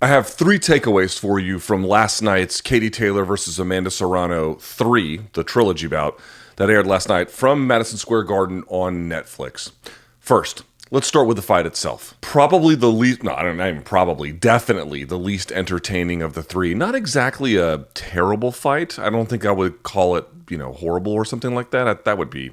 I have three takeaways for you from last night's Katie Taylor versus Amanda Serrano 3, the trilogy bout, that aired last night from Madison Square Garden on Netflix. First, let's start with the fight itself. Probably the least, no, I don't know, not even probably, definitely the least entertaining of the three. Not exactly a terrible fight. I don't think I would call it, horrible or something like that. That would be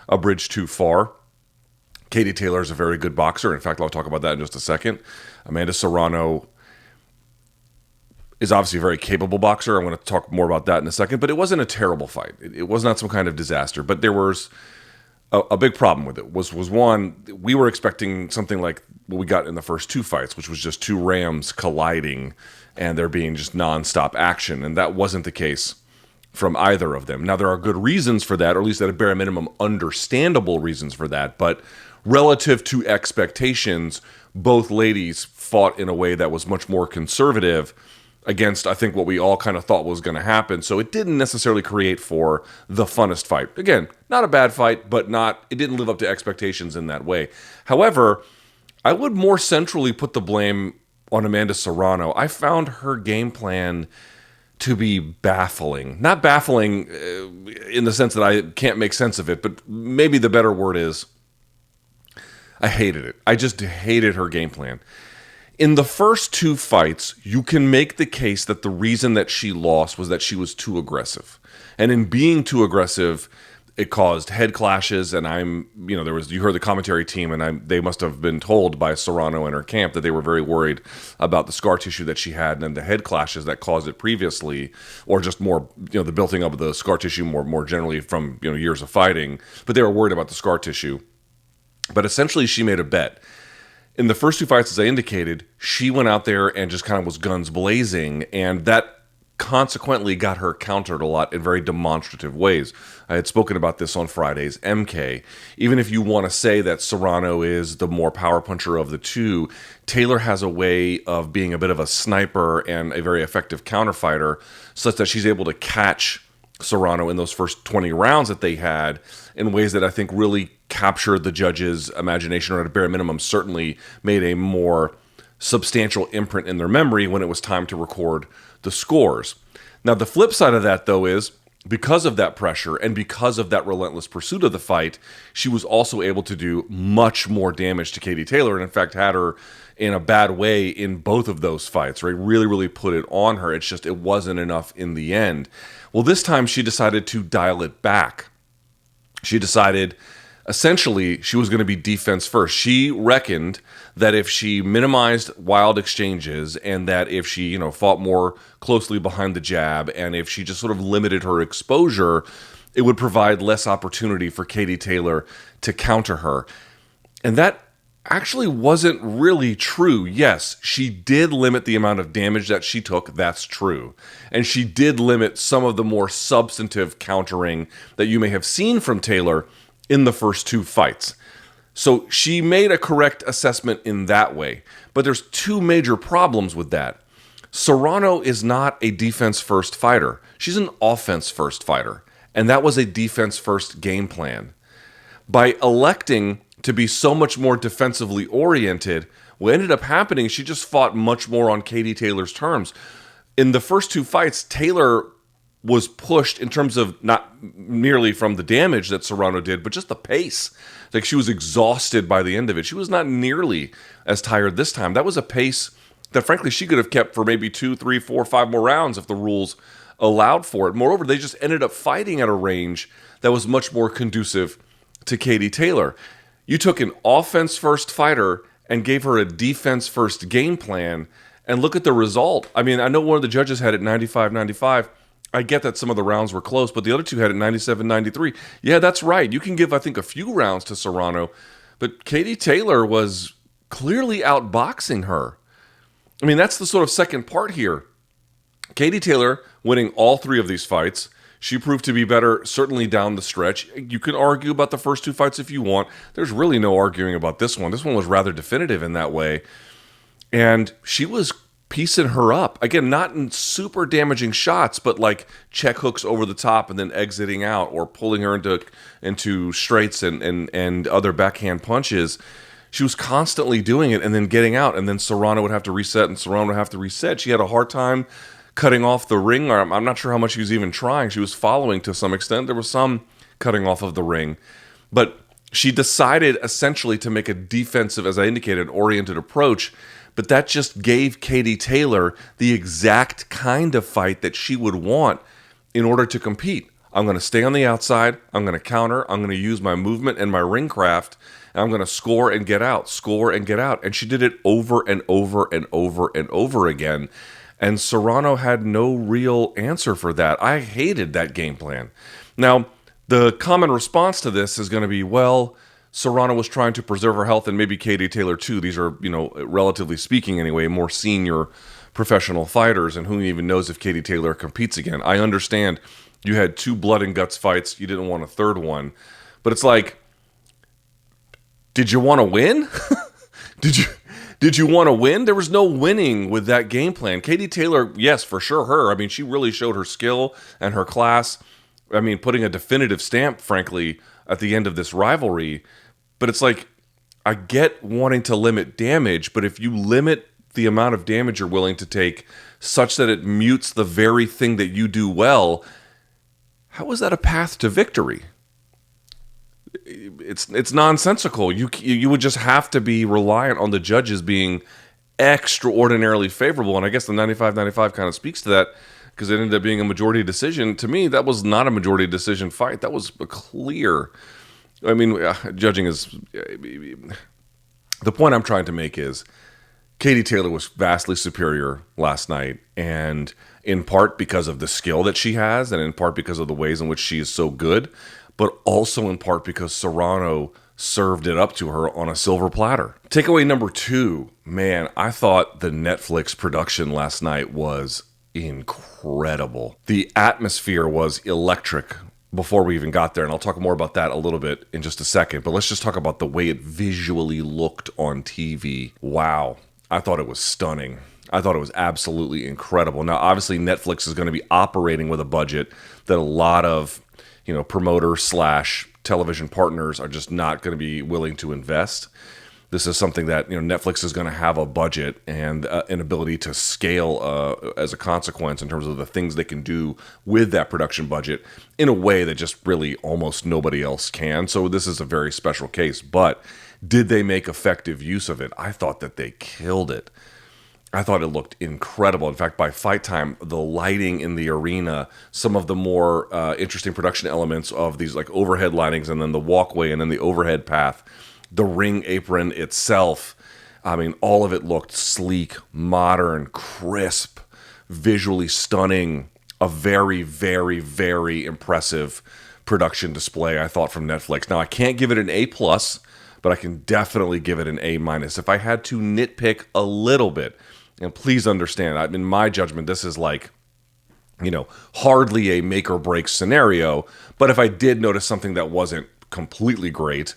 a bridge too far. Katie Taylor is a very good boxer. In fact, I'll talk about that in just a second. Amanda Serrano is obviously a very capable boxer. I'm going to talk more about that in a second, but it wasn't a terrible fight. It was not some kind of disaster, but there was a big problem with it. Was one, we were expecting something like what we got in the first two fights, which was just two rams colliding and there being just nonstop action, and that wasn't the case from either of them. Now, there are good reasons for that, or at least at a bare minimum, understandable reasons for that, but relative to expectations, both ladies fought in a way that was much more conservative against, I think, what we all kind of thought was going to happen. So it didn't necessarily create for the funnest fight. Again, not a bad fight, but it didn't live up to expectations in that way. However, I would more centrally put the blame on Amanda Serrano. I found her game plan to be baffling. Not baffling in the sense that I can't make sense of it, but maybe the better word is I hated it. I just hated her game plan. In the first two fights, you can make the case that the reason that she lost was that she was too aggressive. And in being too aggressive, it caused head clashes. And you heard the commentary team, and they must have been told by Serrano and her camp that they were very worried about the scar tissue that she had and the head clashes that caused it previously, or just more, the building up of the scar tissue more generally from, years of fighting. But they were worried about the scar tissue. But essentially, she made a bet. In the first two fights, as I indicated, she went out there and just kind of was guns blazing, and that consequently got her countered a lot in very demonstrative ways. I had spoken about this on Friday's MK. Even if you want to say that Serrano is the more power puncher of the two, Taylor has a way of being a bit of a sniper and a very effective counterfighter, such that she's able to catch Serrano in those first 20 rounds that they had in ways that I think really captured the judges' imagination, or at a bare minimum certainly made a more substantial imprint in their memory when it was time to record the scores. Now, the flip side of that, though, is because of that pressure and because of that relentless pursuit of the fight, she was also able to do much more damage to Katie Taylor, and in fact had her in a bad way in both of those fights, right? Really, really put it on her. It's just, it wasn't enough in the end. Well, this time she decided to dial it back. She decided essentially she was going to be defense first. She reckoned that if she minimized wild exchanges, and that if she, fought more closely behind the jab, and if she just sort of limited her exposure, it would provide less opportunity for Katie Taylor to counter her. And that actually wasn't really true. Yes, she did limit the amount of damage that she took. That's true. And she did limit some of the more substantive countering that you may have seen from Taylor in the first two fights. So she made a correct assessment in that way. But there's two major problems with that. Serrano is not a defense-first fighter. She's an offense-first fighter. And that was a defense-first game plan. By electing to be so much more defensively oriented, what ended up happening, she just fought much more on Katie Taylor's terms. In the first two fights, Taylor was pushed in terms of not merely from the damage that Serrano did, but just the pace. Like, she was exhausted by the end of it. She was not nearly as tired this time. That was a pace that, frankly, she could have kept for maybe 2, 3, 4, 5 more rounds if the rules allowed for it. Moreover, they just ended up fighting at a range that was much more conducive to Katie Taylor. You took an offense-first fighter and gave her a defense-first game plan, and look at the result. I mean, I know one of the judges had it 95-95. I get that some of the rounds were close, but the other two had it 97-93. Yeah, that's right. You can give, I think, a few rounds to Serrano, but Katie Taylor was clearly outboxing her. I mean, that's the sort of second part here. Katie Taylor winning all three of these fights. She proved to be better, certainly down the stretch. You can argue about the first two fights if you want. There's really no arguing about this one. This one was rather definitive in that way. And she was piecing her up. Again, not in super damaging shots, but like check hooks over the top and then exiting out, or pulling her into straights and other backhand punches. she was constantly doing it and then getting out, and then Serrano would have to reset and Serrano would have to reset. She had a hard time cutting off the ring arm. I'm not sure how much she was even trying. She was following to some extent. There was some cutting off of the ring, but she decided essentially to make a defensive, as I indicated, oriented approach. But that just gave Katie Taylor the exact kind of fight that she would want in order to compete. I'm going to stay on the outside. I'm going to counter. I'm going to use my movement and my ring craft. And I'm going to score and get out, score and get out. And she did it over and over and over and over again. And Serrano had no real answer for that. I hated that game plan. Now, the common response to this is going to be, well, Serrano was trying to preserve her health, and maybe Katie Taylor too. These are, relatively speaking anyway, more senior professional fighters, and who even knows if Katie Taylor competes again. I understand you had 2 blood and guts fights. You didn't want a third one. But it's like, did you want to win? Did you want to win? There was no winning with that game plan. Katie Taylor, yes, for sure, her. I mean, she really showed her skill and her class. I mean, putting a definitive stamp, frankly, at the end of this rivalry. But it's like, I get wanting to limit damage, but if you limit the amount of damage you're willing to take such that it mutes the very thing that you do well, how is that a path to victory? It's nonsensical. You would just have to be reliant on the judges being extraordinarily favorable. And I guess the 95-95 kind of speaks to that, because it ended up being a majority decision. To me, that was not a majority decision fight. That was a clear. I mean, judging is. The point I'm trying to make is Katie Taylor was vastly superior last night, and in part because of the skill that she has, and in part because of the ways in which she is so good, but also in part because Serrano served it up to her on a silver platter. Takeaway number 2, man, I thought the Netflix production last night was incredible. The atmosphere was electric before we even got there, and I'll talk more about that a little bit in just a second, but let's just talk about the way it visually looked on TV. Wow. I thought it was stunning. I thought it was absolutely incredible. Now, obviously, Netflix is going to be operating with a budget that a lot of, promoters / television partners are just not going to be willing to invest. This is something that, Netflix is going to have a budget and an ability to scale as a consequence in terms of the things they can do with that production budget in a way that just really almost nobody else can. So this is a very special case. But did they make effective use of it? I thought that they killed it. I thought it looked incredible. In fact, by fight time, the lighting in the arena, some of the more interesting production elements of these like overhead lightings, and then the walkway, and then the overhead path, the ring apron itself. I mean, all of it looked sleek, modern, crisp, visually stunning. A very, very, very impressive production display, I thought, from Netflix. Now, I can't give it an A+, but I can definitely give it an A-. If I had to nitpick a little bit, and please understand, in my judgment, this is like, hardly a make or break scenario. But if I did notice something that wasn't completely great,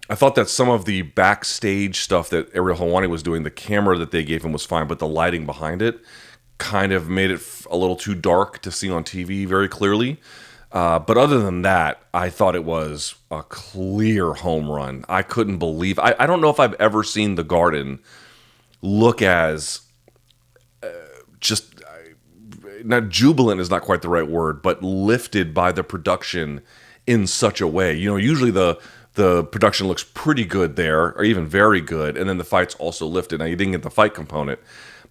I thought that some of the backstage stuff that Ariel Helwani was doing, the camera that they gave him was fine, but the lighting behind it kind of made it a little too dark to see on TV very clearly. But other than that, I thought it was a clear home run. I couldn't believe. I don't know if I've ever seen the Garden look as just not jubilant is not quite the right word, but lifted by the production in such a way. Usually the production looks pretty good there, or even very good, and then the fight's also lifted. Now, you didn't get the fight component,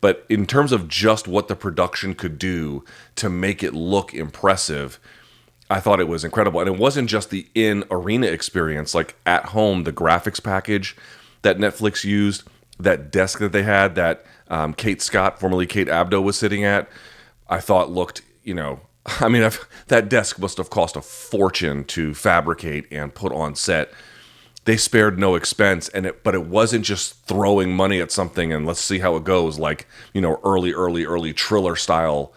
but in terms of just what the production could do to make it look impressive, I thought it was incredible. And it wasn't just the in-arena experience, like at home, the graphics package that Netflix used, that desk that they had, that Kate Scott, formerly Kate Abdo, was sitting at, I thought looked, that desk must have cost a fortune to fabricate and put on set. They spared no expense, but it wasn't just throwing money at something and let's see how it goes, like, early Triller style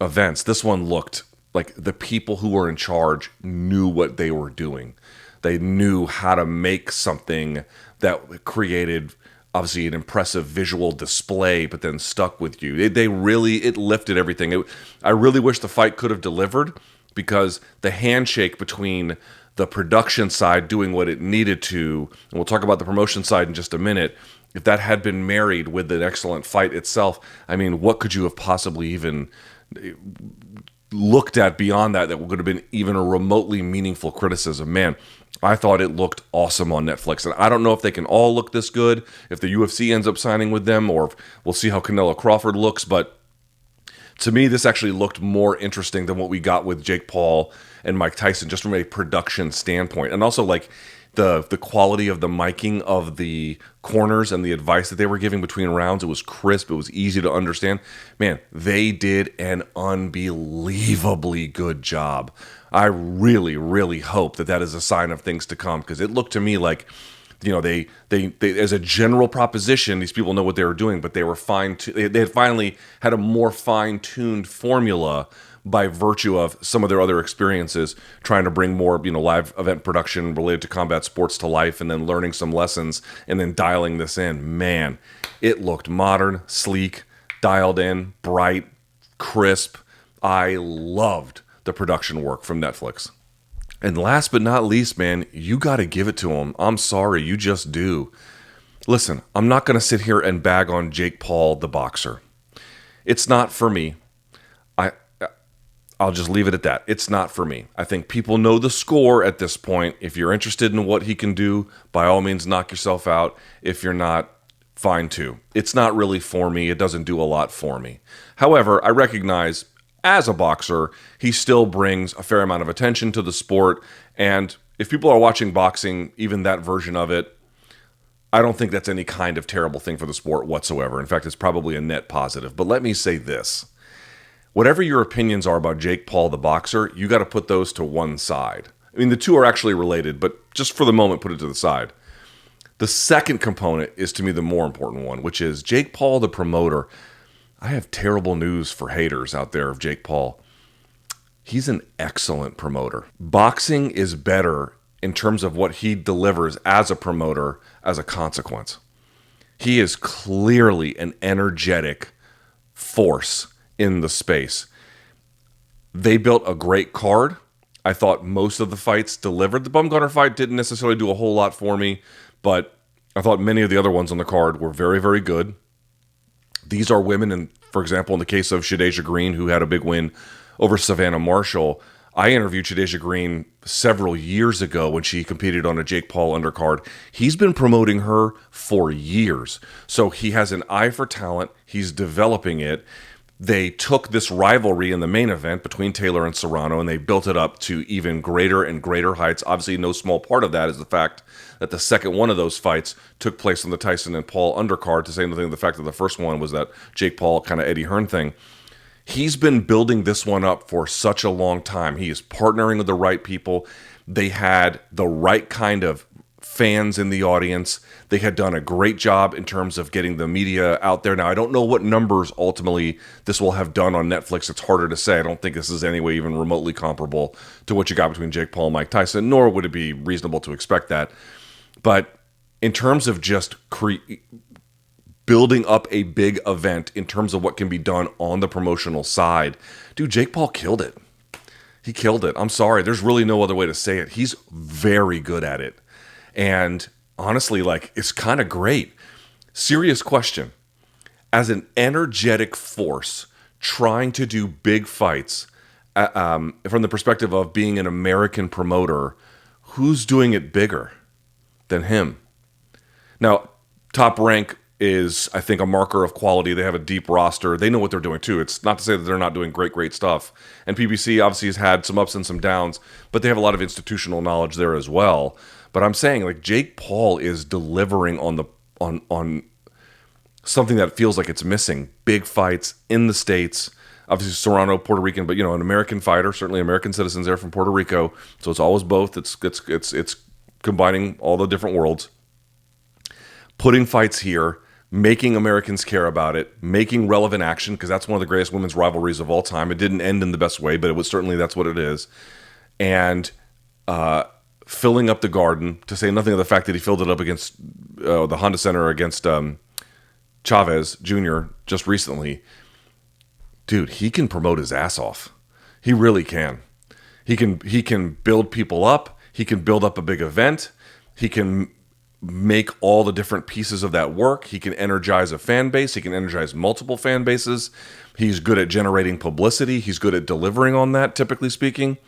events. This one looked like the people who were in charge knew what they were doing. They knew how to make something that created obviously an impressive visual display, but then stuck with you. It lifted everything. I really wish the fight could have delivered, because the handshake between the production side doing what it needed to, and we'll talk about the promotion side in just a minute, if that had been married with an excellent fight itself, I mean, what could you have possibly even looked at beyond that would have been even a remotely meaningful criticism? Man, I thought it looked awesome on Netflix. And I don't know if they can all look this good, if the UFC ends up signing with them, or we'll see how Canelo Crawford looks. But to me, this actually looked more interesting than what we got with Jake Paul and Mike Tyson, just from a production standpoint. And also, like, the quality of the miking of the corners and the advice that they were giving between rounds, it was crisp, it was easy to understand. Man, they did an unbelievably good job. I really, really hope that is a sign of things to come, because it looked to me like, you know, they as a general proposition, these people know what they were doing, but they were they had finally had a more fine-tuned formula by virtue of some of their other experiences, trying to bring more, you know, live event production related to combat sports to life, and then learning some lessons, and then dialing this in. Man, it looked modern, sleek, dialed in, bright, crisp. I loved the production work from Netflix. And last but not least, man, you got to give it to them. I'm sorry, you just do. Listen, I'm not going to sit here and bag on Jake Paul, the boxer. It's not for me. I'll just leave it at that. It's not for me. I think people know the score at this point. If you're interested in what he can do, by all means, knock yourself out. If you're not, fine too. It's not really for me. It doesn't do a lot for me. However, I recognize, as a boxer, he still brings a fair amount of attention to the sport. And if people are watching boxing, even that version of it, I don't think that's any kind of terrible thing for the sport whatsoever. In fact, it's probably a net positive. But let me say this. Whatever your opinions are about Jake Paul, the boxer, you got to put those to one side. I mean, the two are actually related, but just for the moment, put it to the side. The second component is, to me, the more important one, which is Jake Paul, the promoter. I have terrible news for haters out there of Jake Paul. He's an excellent promoter. Boxing is better in terms of what he delivers as a promoter as a consequence. He is clearly an energetic force in the space. They built a great card. I thought most of the fights delivered. The Bumgarner fight didn't necessarily do a whole lot for me, but I thought many of the other ones on the card were very, very good. These are women, and for example, in the case of Shadasia Green, who had a big win over Savannah Marshall, I interviewed Shadasia Green several years ago when she competed on a Jake Paul undercard. He's been promoting her for years. So he has an eye for talent. He's developing it. They took this rivalry in the main event between Taylor and Serrano, and they built it up to even greater and greater heights. Obviously, no small part of that is the fact that the second one of those fights took place on the Tyson and Paul undercard, to say nothing of the fact that the first one was that Jake Paul kind of Eddie Hearn thing. He's been building this one up for such a long time. He is partnering with the right people. They had the right kind of fans in the audience. They had done a great job in terms of getting the media out there. Now, I don't know what numbers ultimately this will have done on Netflix. It's harder to say. I don't think this is any way even remotely comparable to what you got between Jake Paul and Mike Tyson, nor would it be reasonable to expect that. But in terms of just building up a big event, in terms of what can be done on the promotional side, dude, Jake Paul killed it. He killed it. I'm sorry. There's really no other way to say it. He's very good at it. And honestly, like, it's kind of great. Serious question. As an energetic force trying to do big fights, from the perspective of being an American promoter, who's doing it bigger than him? Now, Top Rank is, I think, a marker of quality. They have a deep roster. They know what they're doing, too. It's not to say that they're not doing great, great stuff. And PBC obviously has had some ups and some downs, but they have a lot of institutional knowledge there as well. But I'm saying, like, Jake Paul is delivering on something that feels like it's missing. Big fights in the States. Obviously, Serrano, Puerto Rican, but, you know, an American fighter, certainly American citizens there from Puerto Rico. So it's always both. It's combining all the different worlds. Putting fights here, making Americans care about it, making relevant action, because that's one of the greatest women's rivalries of all time. It didn't end in the best way, but it was certainly, that's what it is. And filling up the Garden, to say nothing of the fact that he filled it up against the Honda Center against Chavez Jr. just recently. Dude, he can promote his ass off. He really can. He can build people up. He can build up a big event. He can make all the different pieces of that work. He can energize a fan base. He can energize multiple fan bases. He's good at generating publicity. He's good at delivering on that, typically speaking.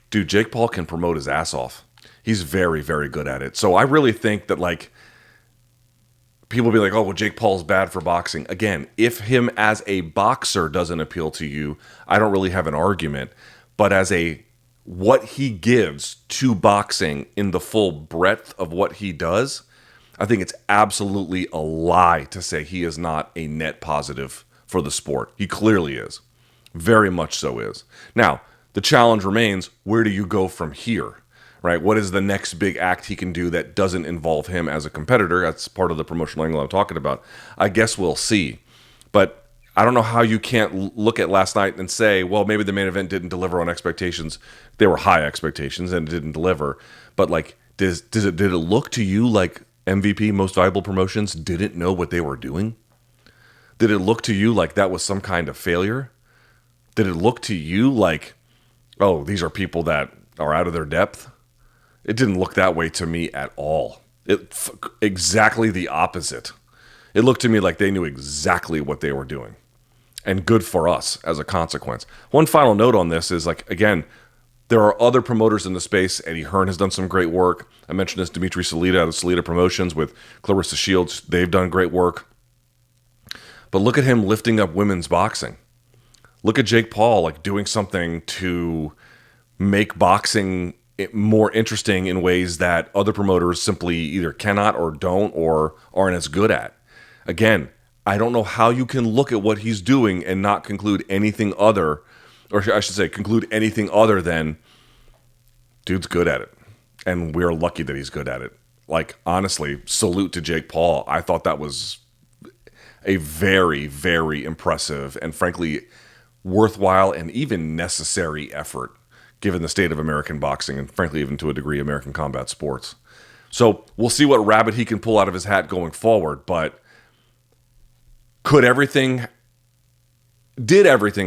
Dude, Jake Paul can promote his ass off. He's very, very good at it. So I really think that, like, people be like, oh, well, Jake Paul's bad for boxing. Again, if him as a boxer doesn't appeal to you, I don't really have an argument. But as what he gives to boxing in the full breadth of what he does, I think it's absolutely a lie to say he is not a net positive for the sport. He clearly is. Very much so is. Now, the challenge remains, where do you go from here? Right? What is the next big act he can do that doesn't involve him as a competitor? That's part of the promotional angle I'm talking about. I guess we'll see. But I don't know how you can't look at last night and say, well, maybe the main event didn't deliver on expectations. They were high expectations and it didn't deliver. But like, did it look to you like MVP, Most Valuable Promotions, didn't know what they were doing? Did it look to you like that was some kind of failure? Did it look to you like, oh, these are people that are out of their depth? It didn't look that way to me at all. Exactly the opposite. It looked to me like they knew exactly what they were doing. And good for us as a consequence. One final note on this is, like, again, there are other promoters in the space. Eddie Hearn has done some great work. I mentioned this, Dimitri Salita out of Salita Promotions with Clarissa Shields. They've done great work. But look at him lifting up women's boxing. Look at Jake Paul, like, doing something to make boxing more interesting in ways that other promoters simply either cannot or don't or aren't as good at. Again, I don't know how you can look at what he's doing and not conclude anything other, or I should say conclude anything other than, dude's good at it. And we're lucky that he's good at it. Like, honestly, salute to Jake Paul. I thought that was a very, very impressive and frankly worthwhile and even necessary effort given the state of American boxing and frankly even to a degree American combat sports. So we'll see what rabbit he can pull out of his hat going forward, but did everything,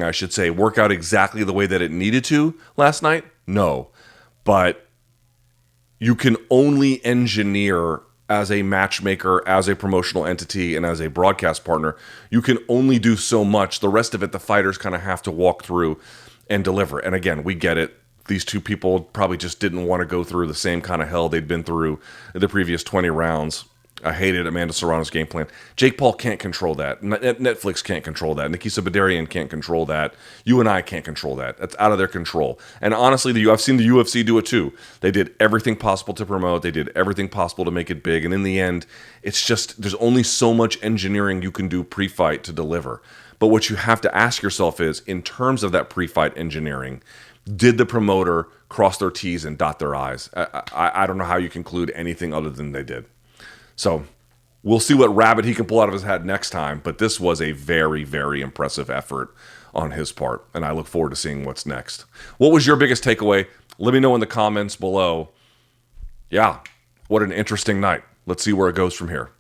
I should say, work out exactly the way that it needed to last night? No. But you can only engineer as a matchmaker, as a promotional entity, and as a broadcast partner. You can only do so much. The rest of it, the fighters kind of have to walk through and deliver. And again, we get it. These two people probably just didn't want to go through the same kind of hell they'd been through the previous 20 rounds. I hated Amanda Serrano's game plan. Jake Paul can't control that. Netflix can't control that. Nikisa Badarian can't control that. You and I can't control that. That's out of their control. And honestly, I've seen the UFC do it too. They did everything possible to promote. They did everything possible to make it big. And in the end, it's just, there's only so much engineering you can do pre-fight to deliver. But what you have to ask yourself is, in terms of that pre-fight engineering, did the promoter cross their T's and dot their I's? I don't know how you conclude anything other than they did. So we'll see what rabbit he can pull out of his hat next time. But this was a very, very impressive effort on his part. And I look forward to seeing what's next. What was your biggest takeaway? Let me know in the comments below. Yeah, what an interesting night. Let's see where it goes from here.